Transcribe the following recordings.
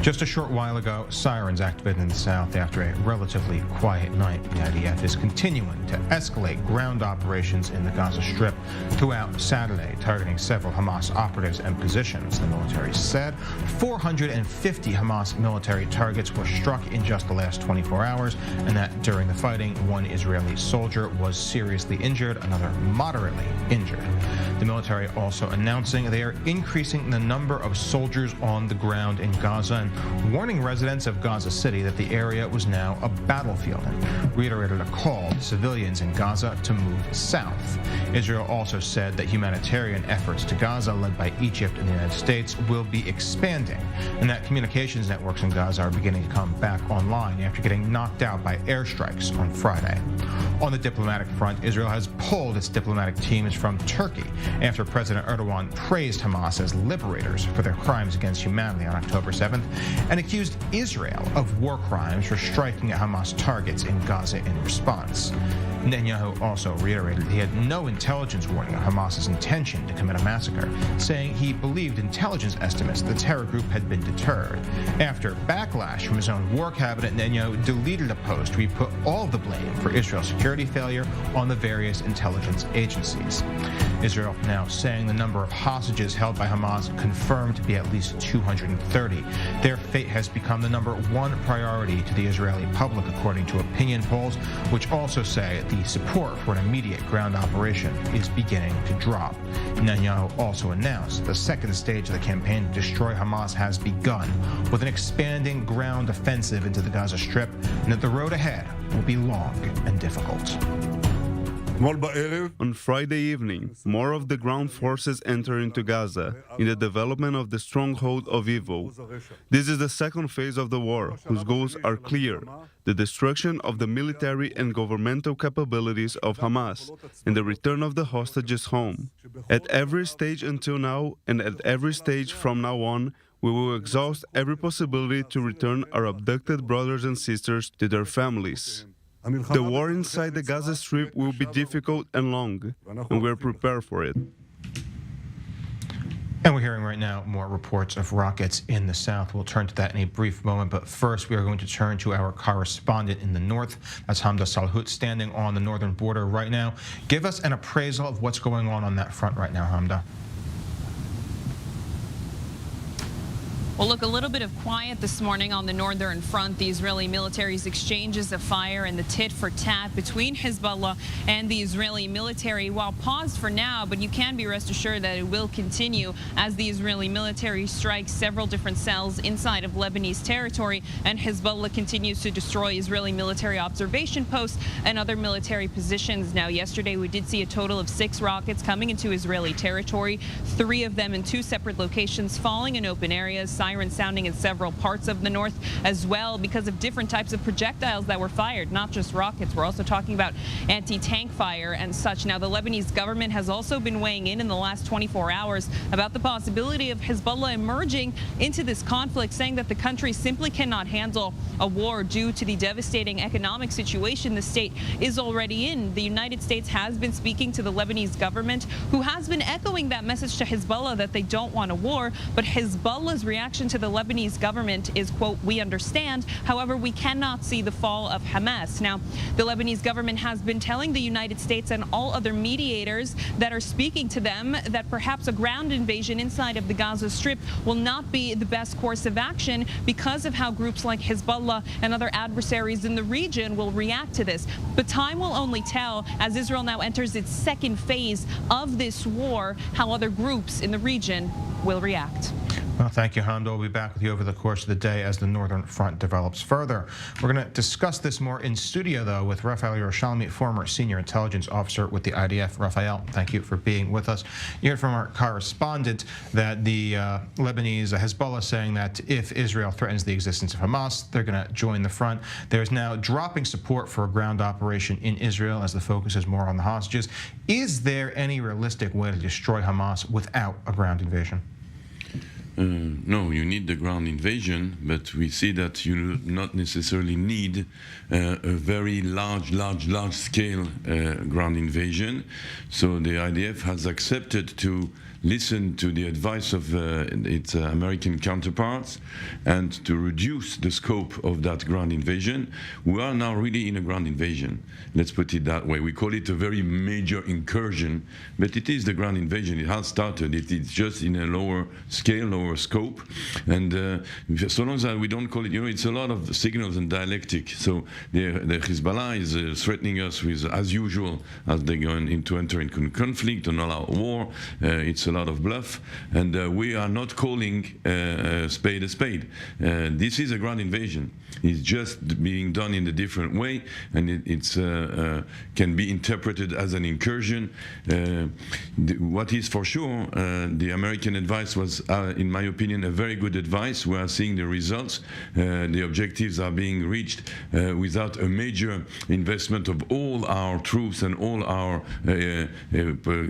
Just a short while ago, sirens activated in the south after a relatively quiet night. The IDF is continuing to escalate ground operations in the Gaza Strip throughout Saturday, targeting several Hamas operatives and positions. The military said 450 Hamas military targets were struck in just the last 24 hours, and that during the fighting, one Israeli soldier was seriously injured, another moderately injured. The military also announcing they are increasing the number of soldiers on the ground in Gaza and warning residents of Gaza City that the area was now a battlefield, and reiterated a call to civilians in Gaza to move south. Israel also said that humanitarian efforts to Gaza, led by Egypt and the United States, will be expanding, and that communications networks in Gaza are beginning to come back online after getting knocked out by airstrikes on Friday. On the diplomatic front, Israel has pulled its diplomatic teams from Turkey after President Erdogan praised Hamas as liberators for their crimes against humanity on October 7th and accused Israel of war crimes for striking at Hamas targets in Gaza in response. Netanyahu also reiterated he had no intelligence warning of Hamas's intention to commit a massacre, saying he believed intelligence estimates the terror group had been deterred. After backlash from his own war cabinet, Netanyahu deleted a post where he put all the blame for Israel's security failure on the various intelligence agencies. Israel now saying the number of hostages held by Hamas confirmed to be at least 230. Their fate has become the number one priority to the Israeli public, according to opinion polls, which also say the support for an immediate ground operation is beginning to drop. Netanyahu also announced the second stage of the campaign to destroy Hamas has begun, with an expanding ground offensive into the Gaza Strip, and that the road ahead will be long and difficult. On Friday evening, more of the ground forces enter into Gaza in the development of the stronghold of evil. This is the second phase of the war, whose goals are clear: the destruction of the military and governmental capabilities of Hamas and the return of the hostages home. At every stage until now, and at every stage from now on, we will exhaust every possibility to return our abducted brothers and sisters to their families. The war inside the Gaza Strip will be difficult and long, and we're prepared for it. And we're hearing right now more reports of rockets in the south. We'll turn to that in a brief moment, but first we are going to turn to our correspondent in the north. That's Hamda Salhut, standing on the northern border right now. Give us an appraisal of what's going on that front right now, Hamda. Well, look, a little bit of quiet this morning on the northern front. The Israeli military's exchanges of fire and the tit-for-tat between Hezbollah and the Israeli military, while paused for now, but you can be rest assured that it will continue as the Israeli military strikes several different cells inside of Lebanese territory, and Hezbollah continues to destroy Israeli military observation posts and other military positions. Now, yesterday we did see a total of 6 rockets coming into Israeli territory, 3 of them in 2 separate locations, falling in open areas. Sirens sounding in several parts of the north as well because of different types of projectiles that were fired, not just rockets. We're also talking about anti-tank fire and such. Now, the Lebanese government has also been weighing in the last 24 hours about the possibility of Hezbollah emerging into this conflict, saying that the country simply cannot handle a war due to the devastating economic situation the state is already in. The United States has been speaking to the Lebanese government, who has been echoing that message to Hezbollah that they don't want a war, but Hezbollah's reaction to the Lebanese government is, quote, "We understand. However, we cannot see the fall of Hamas." Now, the Lebanese government has been telling the United States and all other mediators that are speaking to them that perhaps a ground invasion inside of the Gaza Strip will not be the best course of action because of how groups like Hezbollah and other adversaries in the region will react to this. But time will only tell, as Israel now enters its second phase of this war, how other groups in the region will react. Well, thank you, Hamda. We'll be back with you over the course of the day as the northern front develops further. We're going to discuss this more in studio, though, with Rafael Yerushalmi, former senior intelligence officer with the IDF. Rafael, thank you for being with us. You heard from our correspondent that the Lebanese Hezbollah saying that if Israel threatens the existence of Hamas, they're going to join the front. There's now dropping support for a ground operation in Israel as the focus is more on the hostages. Is there any realistic way to destroy Hamas without a ground invasion? No, you need the ground invasion, but we see that you do not necessarily need a very large-scale ground invasion. So the IDF has accepted to listen to the advice of its American counterparts and to reduce the scope of that ground invasion. We are now really in a ground invasion. Let's put it that way. We call it a very major incursion, but it is the ground invasion. It has started. It is just in a lower scale, lower scope. And so long as we don't call it, it's a lot of signals and dialectic. So the Hezbollah is threatening us with, as usual, as they go into enter into conflict and all out war. It's a lot of bluff. And we are not calling a spade a spade. This is a ground invasion. It's just being done in a different way, and it's can be interpreted as an incursion. What is for sure, the American advice was, in my opinion, a very good advice. We are seeing the results. The objectives are being reached without a major investment of all our troops and all our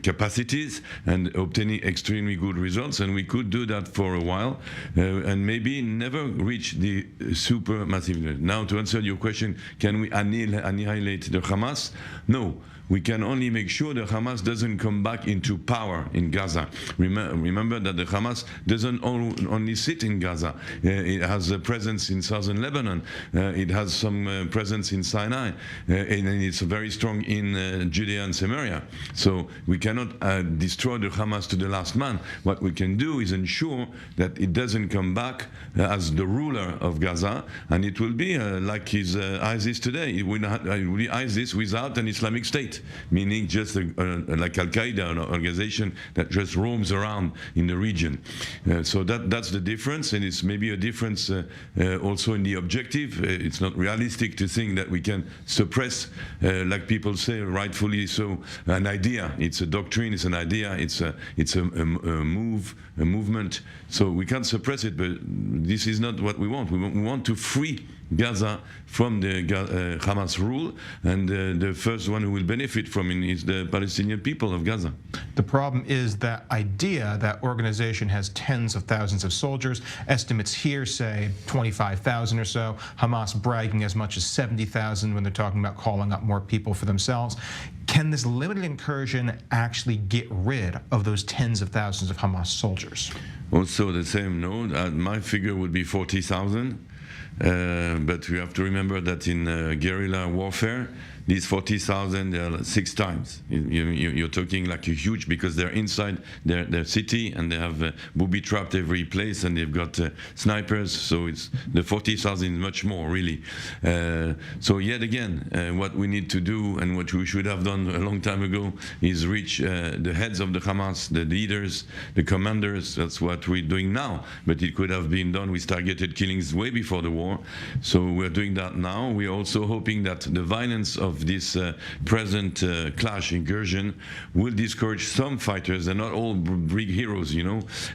capacities, and obtaining extremely good results. And we could do that for a while, and maybe never reach the super massive. Now, to answer your question, can we annihilate the Hamas? No. We can only make sure that Hamas doesn't come back into power in Gaza. Remember that the Hamas doesn't only sit in Gaza. It has a presence in southern Lebanon. It has some presence in Sinai. And it's very strong in Judea and Samaria. So we cannot destroy the Hamas to the last man. What we can do is ensure that it doesn't come back as the ruler of Gaza. And it will be like his ISIS today. It will be ISIS without an Islamic State. Meaning just like Al-Qaeda, an organization that just roams around in the region. So that's the difference, and it's maybe a difference also in the objective. It's not realistic to think that we can suppress, like people say, rightfully so, an idea. It's a doctrine, it's an idea, it's a movement. So we can't suppress it, but this is not what we want. We want to free Gaza from the Hamas rule, and the first one who will benefit from it is the Palestinian people of Gaza. The problem is that idea that organization has tens of thousands of soldiers. Estimates here say 25,000 or so. Hamas bragging as much as 70,000 when they're talking about calling up more people for themselves. Can this limited incursion actually get rid of those tens of thousands of Hamas soldiers? Also the same note, my figure would be 40,000. But we have to remember that in guerrilla warfare, these 40,000, they are 6 times. You're talking like a huge, because they're inside their city and they have booby-trapped every place, and they've got snipers. So it's the 40,000 is much more, really. So yet again, what we need to do, and what we should have done a long time ago, is reach the heads of the Hamas, the leaders, the commanders. That's what we're doing now. But it could have been done with targeted killings way before the war. So we're doing that now. We're also hoping that the violence of this present clash, incursion, will discourage some fighters, and not all big heroes,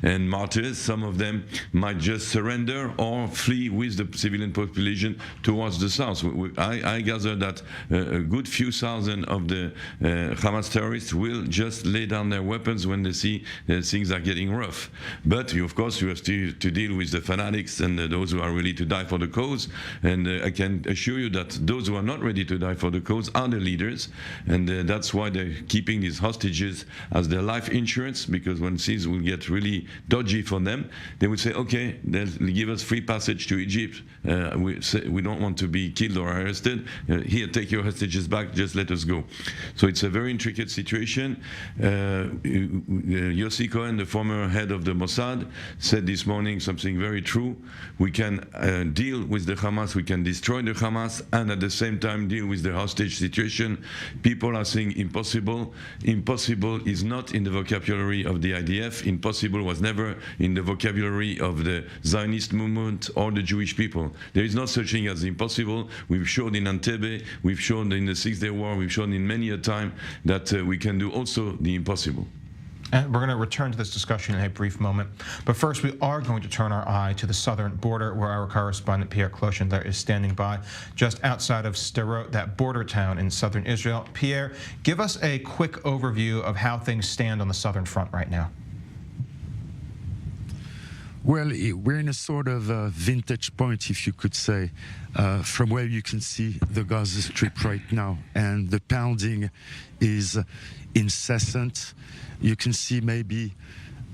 and martyrs. Some of them might just surrender or flee with the civilian population towards the south. I gather that a good few thousand of the Hamas terrorists will just lay down their weapons when they see that things are getting rough. But of course, you have to deal with the fanatics and those who are ready to die for the cause. And I can assure you that those who are not ready to die for the cause are the leaders, and that's why they're keeping these hostages as their life insurance, because when things will get really dodgy for them, they would say, okay, they'll give us free passage to Egypt. We don't want to be killed or arrested. Here, take your hostages back, just let us go. So it's a very intricate situation. Yossi Cohen, the former head of the Mossad, said this morning something very true. We can deal with the Hamas, we can destroy the Hamas, and at the same time deal with the hostage situation. People are saying impossible. Impossible is not in the vocabulary of the IDF. Impossible was never in the vocabulary of the Zionist movement or the Jewish people. There is no such thing as impossible. We've shown in Entebbe, we've shown in the Six-Day War, we've shown in many a time that we can do also the impossible. And we're going to return to this discussion in a brief moment. But first, we are going to turn our eye to the southern border, where our correspondent Pierre Clochon there is standing by, just outside of Sderot, that border town in southern Israel. Pierre, give us a quick overview of how things stand on the southern front right now. Well, we're in a sort of vintage point, if you could say, from where you can see the Gaza Strip right now. And the pounding is incessant. You can see maybe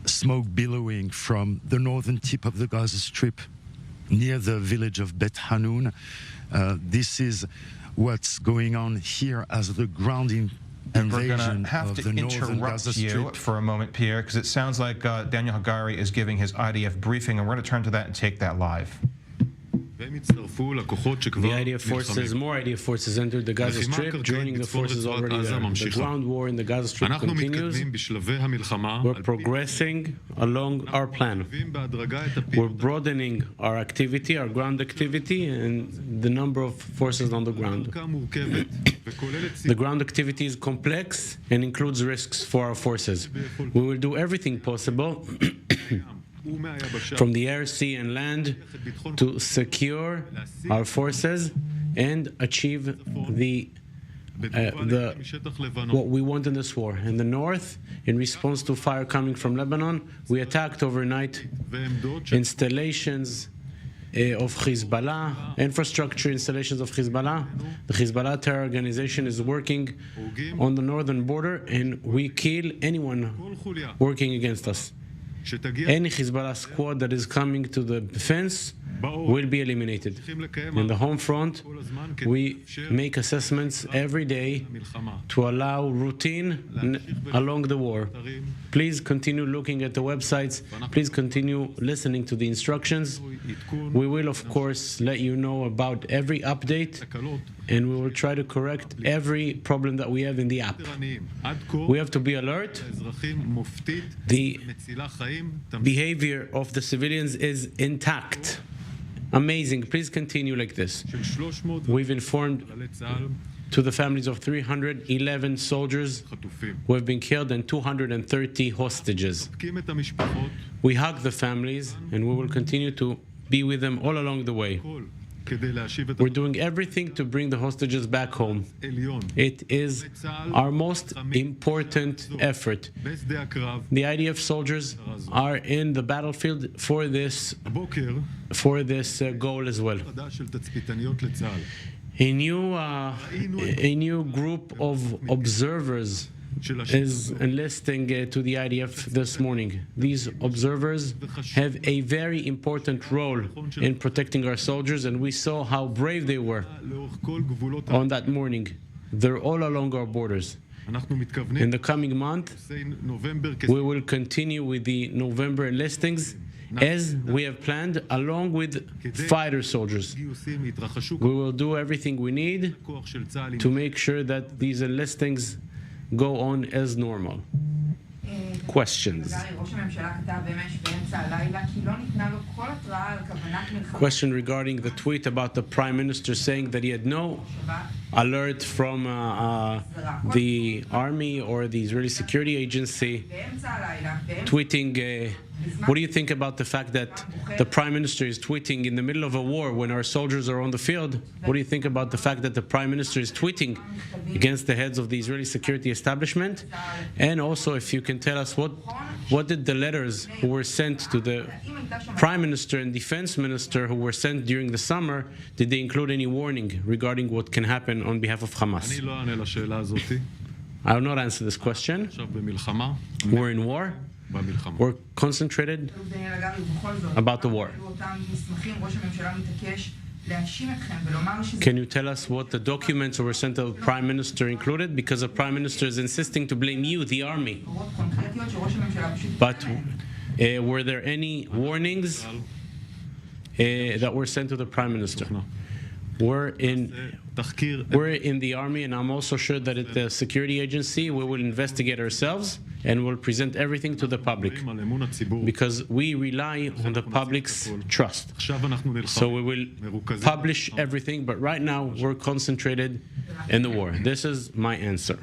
smoke billowing from the northern tip of the Gaza Strip near the village of Bet Hanun. This is what's going on here as the grounding We're going invasion to have of to the northern Gaza interrupt you Strip. for a moment, Pierre, because it sounds like Daniel Hagari is giving his IDF briefing, and we're going to turn to that and take that live. The IDF forces, more IDF forces entered the Gaza Strip, joining the forces already there. The ground war in the Gaza Strip continues. We're progressing along our plan. We're broadening our activity, our ground activity, and the number of forces on the ground. The ground activity is complex and includes risks for our forces. We will do everything possible from the air, sea, and land to secure our forces and achieve what we want in this war. In the north, in response to fire coming from Lebanon, we attacked overnight installations of Hezbollah, infrastructure installations of Hezbollah. The Hezbollah terror organization is working on the northern border, and we kill anyone working against us. Any Hezbollah squad that is coming to the defense will be eliminated. In the home front, we make assessments every day to allow routine along the war. Please continue looking at the websites. Please continue listening to the instructions. We will, of course, let you know about every update, and we will try to correct every problem that we have in the app. We have to be alert. The behavior of the civilians is intact. Amazing. Please continue like this. We've informed to the families of 311 soldiers who have been killed and 230 hostages. We hug the families, and we will continue to be with them all along the way. We're doing everything to bring the hostages back home. It is our most important effort. The IDF soldiers are in the battlefield for this goal as well. A new group of observers is enlisting to the IDF this morning. These observers have a very important role in protecting our soldiers, and we saw how brave they were on that morning. They're all along our borders. In the coming month, we will continue with the November enlistings as we have planned, along with fighter soldiers. We will do everything we need to make sure that these enlistings go on as normal. Questions? Question regarding the tweet about the Prime Minister saying that he had no alert from the army or the Israeli security agency, tweeting. What do you think about the fact that the Prime Minister is tweeting in the middle of a war when our soldiers are on the field? What do you think about the fact that the Prime Minister is tweeting against the heads of the Israeli security establishment? And also, if you can tell us what did the letters who were sent to the Prime Minister and Defense Minister who were sent during the summer, did they include any warning regarding what can happen on behalf of Hamas? I will not answer this question. We're in war. We're concentrated about the war. Can you tell us what the documents that were sent to the Prime Minister included? Because the Prime Minister is insisting to blame you, the army. But were there any warnings that were sent to the Prime Minister? We're in the army, and I'm also sure that at the security agency we will investigate ourselves and will present everything to the public, because we rely on the public's trust. So we will publish everything, but right now we're concentrated in the war. This is my answer.